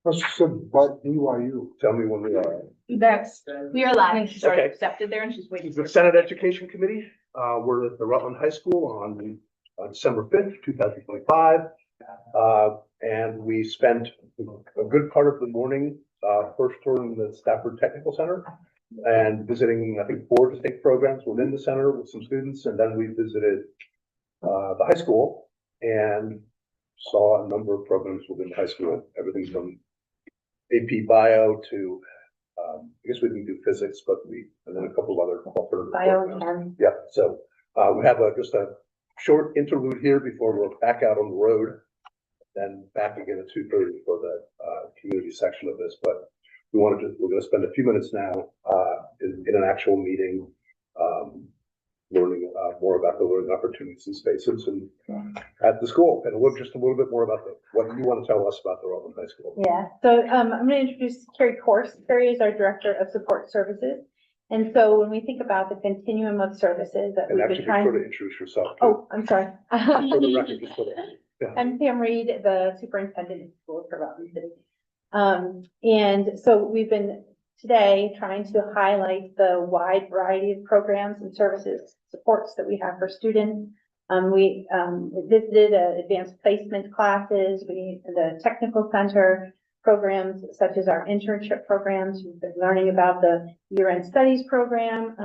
But BYU. Tell me when we are. We are live, and she's already Okay. accepted there and she's waiting. The Senate Education Committee, we're at the Rutland High School on December 5th, 2025. And we spent a good part of the morning, first touring the Stafford Technical Center and visiting, I think, 4 distinct programs within the center with some students. And then we visited the high school and saw a number of programs within the high school, everything from AP Bio to, I guess we didn't do physics, but and then a couple of other alternative programs. Biochem. Yeah, so we have just a short interlude here before we're back out on the road, then back again at 2:30 for the community section of this. But we're going to spend a few minutes now in an actual meeting, learning more about the learning opportunities and spaces and at the school, and just a little bit more about what you want to tell us about the Rutland High School. Yeah, so I'm going to introduce Carrie Course. Carrie is our Director of Support Services. And so when we think about the continuum of services that And we've actually, been be trying. sure to introduce yourself. Too. Oh, I'm sorry. Just for the record, just for the, yeah. I'm Pam Reed, the Superintendent of Schools for Rutland City. And so we've been today trying to highlight the wide variety of programs and services, supports that we have for students. We visited advanced placement classes, the technical center programs such as our internship programs. We've been learning about the year-end studies program.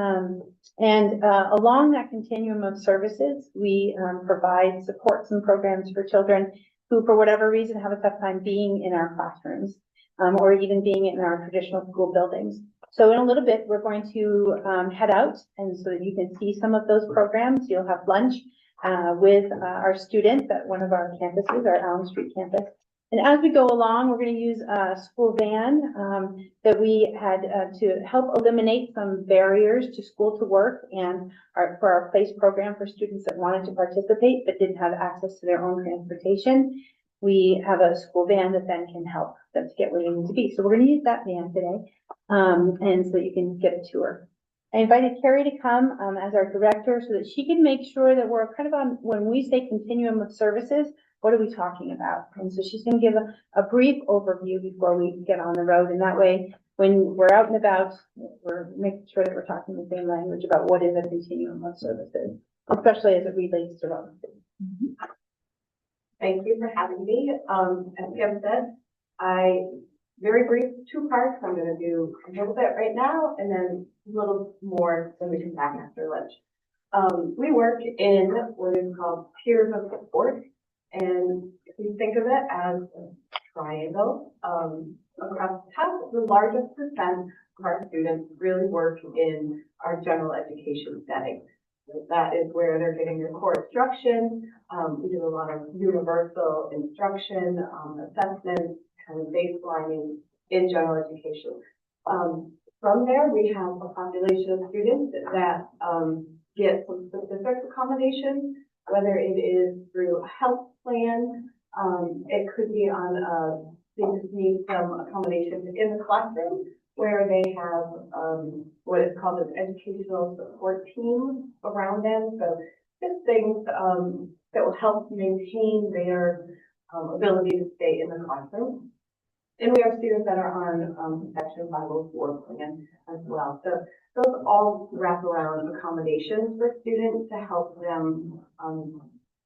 And along that continuum of services, we provide supports and programs for children who, for whatever reason, have a tough time being in our classrooms or even being in our traditional school buildings. So in a little bit, we're going to head out, and so that you can see some of those programs. You'll have lunch with our students at one of our campuses, our Allen Street campus. And as we go along, we're going to use a school van that we had to help eliminate some barriers to school to work and for our PLACE program for students that wanted to participate but didn't have access to their own transportation. We have a school van that then can help them to get where they need to be. So we're going to use that van today, and so you can get a tour. I invited Carrie to come as our director so that she can make sure that we're kind of on, when we say continuum of services, what are we talking about? And so she's going to give a brief overview before we get on the road. And that way, when we're out and about, we're making sure that we're talking the same language about what is a continuum of services, especially as it relates to Rutland City. Thank you for having me. As Kim said, very brief, 2 parts. I'm going to do a little bit right now and then a little more when we come back after lunch. We work in what is called tiers of support. And if you think of it as a triangle, across the top, the largest percent of our students really work in our general education setting. That is where they're getting their core instruction. We do a lot of universal instruction, assessments, kind of baselining in general education. From there, we have a population of students that get some specific accommodations, whether it is through a health plan, it could be on they just need some accommodations in the classroom where they have what is called an educational support team around them. So just things that will help maintain their ability to stay in the classroom. And we have students that are on Section 504 plan as well. So those all wrap around accommodations for students to help them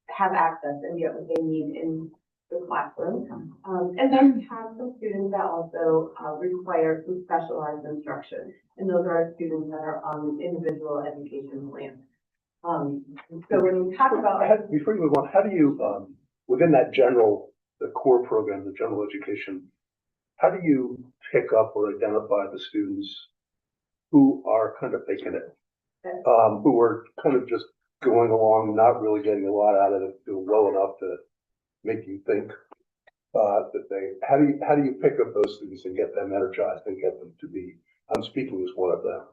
have access and get what they need in the classroom. And then we have some students that also require some specialized instruction. And those are our students that are on individual education plans. So when we talk about— Before you move on, how do you, within that the core program, the general education, how do you pick up or identify the students who are kind of faking it, who are kind of just going along, not really getting a lot out of it, doing well enough to make you think that they, how do you pick up those students and get them energized and get them to be, I'm speaking as one of them.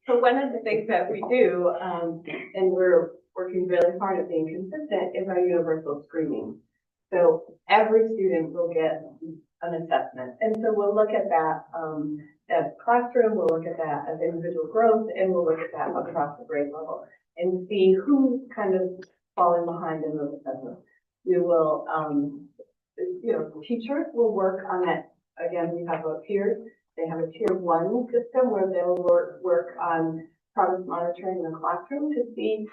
So one of the things that we do, and we're working really hard at being consistent, is our universal screening. So every student will get an assessment. And so we'll look at that as classroom, we'll look at that as individual growth, and we'll look at that across the grade level and see who's kind of falling behind in those assessments. We will you know, teachers will work on it. Again, we have a tier, they have a tier 1 system where they'll work on progress monitoring in the classroom to see,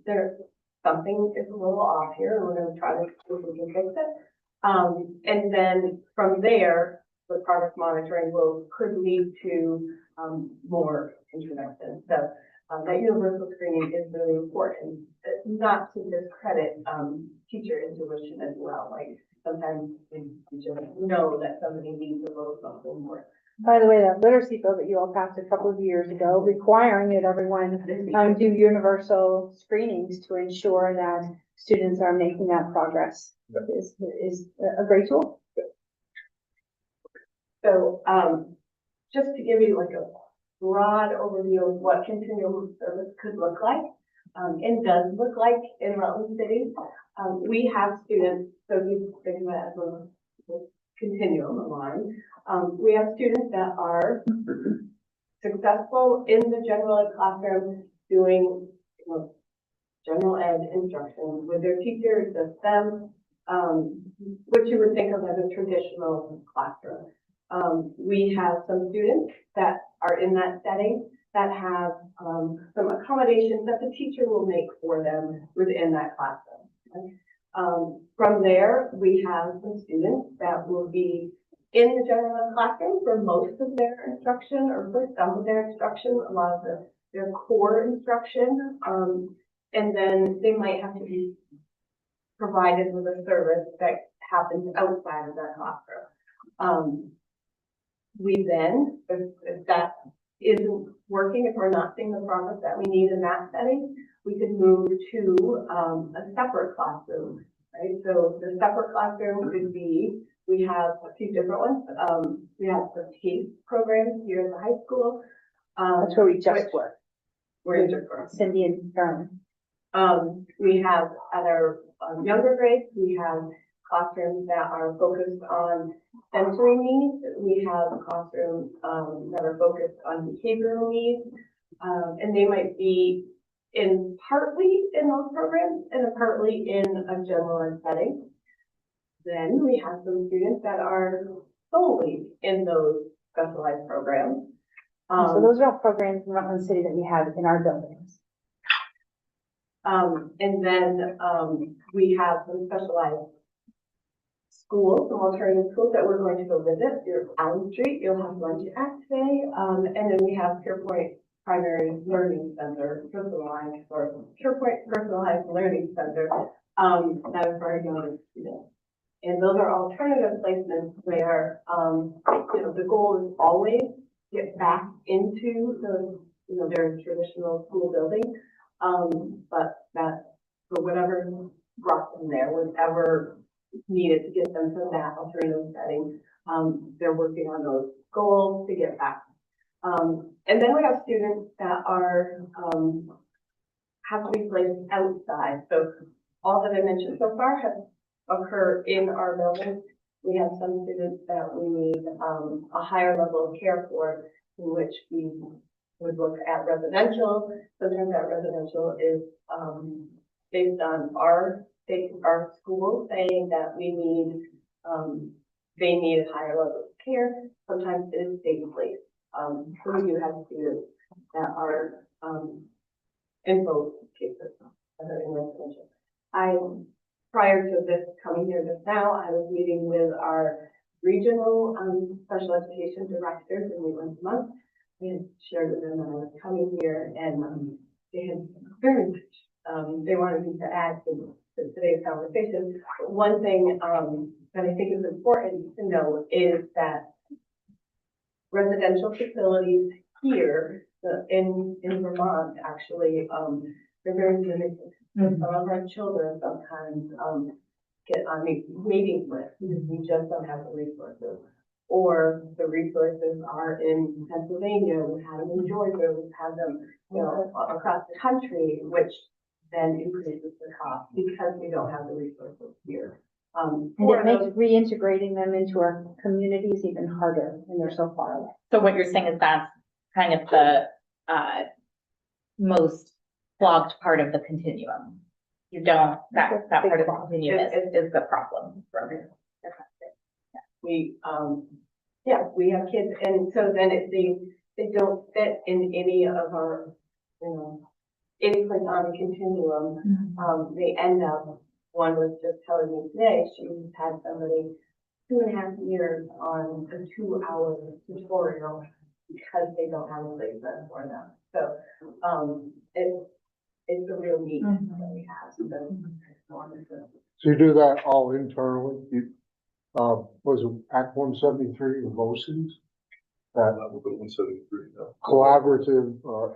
there's something is a little off here, and we're gonna try to see if we can fix it. And then from there, the progress monitoring could lead to, more intervention. So, that universal screening is really important, not to discredit, teacher intuition as well. Like, sometimes we just know that somebody needs a little something more. By the way, that literacy bill that you all passed a couple of years ago, requiring that everyone do universal screenings to ensure that students are making that progress is a great tool. So, just to give you like a broad overview of what continuum service could look like, and does look like in Rutland City. We have students, so you think of it as a continuum, a line. We have students that are successful in the general ed classroom doing, you know, general ed instruction with their teachers, just them, what you would think of as a traditional classroom. We have some students that are in that setting that have some accommodations that the teacher will make for them within that classroom. Okay? From there, we have some students that will be in the general ed classroom for most of their instruction or for some of their instruction, a lot of their core instruction. And then they might have to be provided with a service that happens outside of that classroom. We then, if that isn't working, if we're not seeing the progress that we need in that setting, we could move to a separate classroom, right? So the separate classroom could be, we have a few different ones. We have the TASE programs here at the high school. That's where we just work. We're in Jakarta. Cindy and Karen. We have at our younger grades, we have classrooms that are focused on sensory needs. We have classrooms that are focused on behavioral needs, and they might be partly in those programs and partly in a general ed setting. Then we have some students that are solely in those specialized programs. So those are all programs in Rutland City that we have in our buildings. And then we have some specialized schools, some alternative schools that we're going to go visit. You're Allen Street, you'll have lunch at today. And then we have Pierpoint Primary Learning Center, personalized learning center, that is for our younger students. And those are alternative placements where, you know, the goal is always get back into their traditional school building. But that, for whatever brought them there, whatever needed to get them to that alternative setting, they're working on those goals to get back. And then we have students that are, have to be placed outside. So all that I mentioned so far has occurred in our buildings. We have some students that we need a higher level of care for, in which we would look at residential. Sometimes that residential is based on our school saying that we need, they need a higher level of care. Sometimes it is state-placed. So we do have students that are in both cases that are in residential. Prior to this coming here just now, I was meeting with our regional special education directors, and we once a month. I had shared with them that I was coming here, and they had very much, they wanted me to add to today's conversation. But one thing that I think is important to know is that residential facilities here in Vermont, actually, they're very limited. Some of our children sometimes get on these waiting lists because we just don't have the resources. Or the resources are in Pennsylvania, we have them in Georgia, we have them, across the country, which then increases the cost because we don't have the resources here. And it makes reintegrating them into our communities even harder when they're so far away. So what you're saying is that's kind of the most clogged part of the continuum. You don't, that part of the continuum is the problem for everyone. we, yeah, we have kids, and so then they don't fit in any of our, you know, any place on the continuum. They end up, one was just telling me today, she had somebody 2.5 years on a 2-hour tutorial because they don't have a placement for them. So, it's a real need that we have. So you do that all internally? You, was it Act 173 or BOCES? That We're going 173 now. collaborative,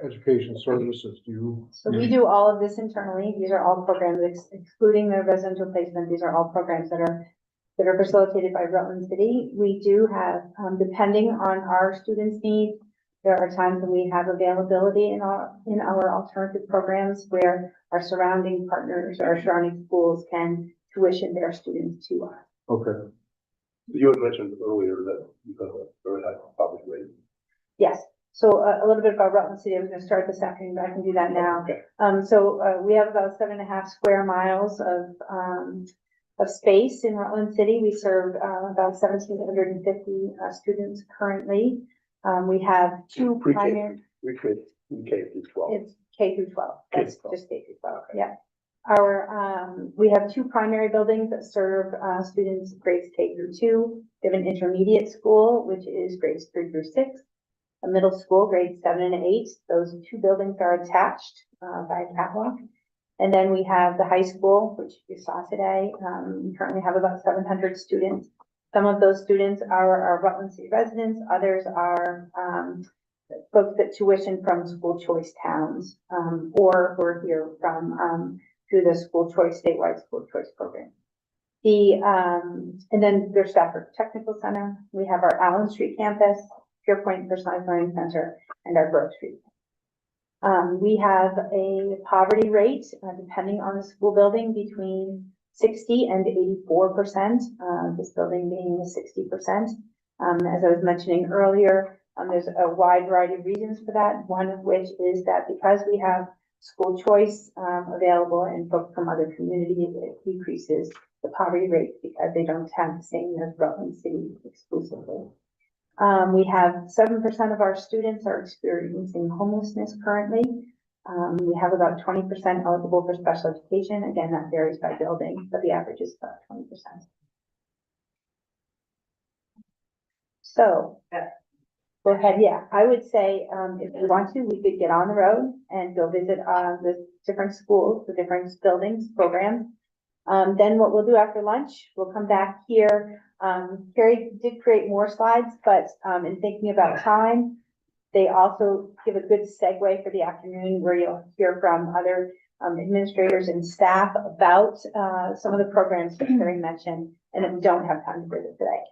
education services, do you? So we do all of this internally. These are all programs excluding the residential placement. These are all programs that are facilitated by Rutland City. We do have, depending on our students' needs, there are times when we have availability in our alternative programs where our surrounding partners, our surrounding schools can tuition their students to us. Okay, You had mentioned earlier that you have a very high poverty rate. Yes. So a little bit about Rutland City. I was going to start this afternoon, but I can do that now. Okay. We have about 7.5 square miles of space in Rutland City. We serve about 1,750 students currently. We have two Pre-K. primary, Pre-K through 12. it's K through 12. That's K through 12. just K through 12, Okay. yeah. We have two primary buildings that serve students grades K through 2. We have an intermediate school, which is grades 3 through 6. A middle school, grades 7 and 8. Those two buildings are attached by a catwalk. And then we have the high school, which you saw today. We currently have about 700 students. Some of those students are Rutland City residents, others are folks that tuition from school choice towns, or who are here from through the school choice, statewide school choice program. And then there's Stafford Technical Center. We have our Allen Street campus, Pure Point Personalized Learning Center, and our Grove Street. We have a poverty rate, depending on the school building, between 60 and 84%, this building being 60%. As I was mentioning earlier, there's a wide variety of reasons for that. One of which is that because we have school choice available and folks from other communities, it decreases the poverty rate because they don't have the same as Rutland City exclusively. We have 7% of our students are experiencing homelessness currently. We have about 20% eligible for special education. Again, that varies by building, but the average is about 20%. So, go ahead. Yeah, I would say if we want to, we could get on the road and go visit the different schools, the different buildings, programs. Then what we'll do after lunch, we'll come back here. Carrie did create more slides, but in thinking about time, they also give a good segue for the afternoon where you'll hear from other administrators and staff about some of the programs that Carrie mentioned and that we don't have time to visit today.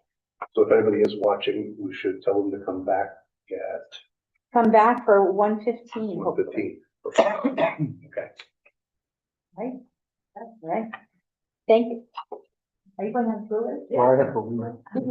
So if anybody is watching, we should tell them to come back at Come back for 1:15. 1:15. Okay. Right? That's right. Thank you. Are you going to have to do it? Well, I have to leave.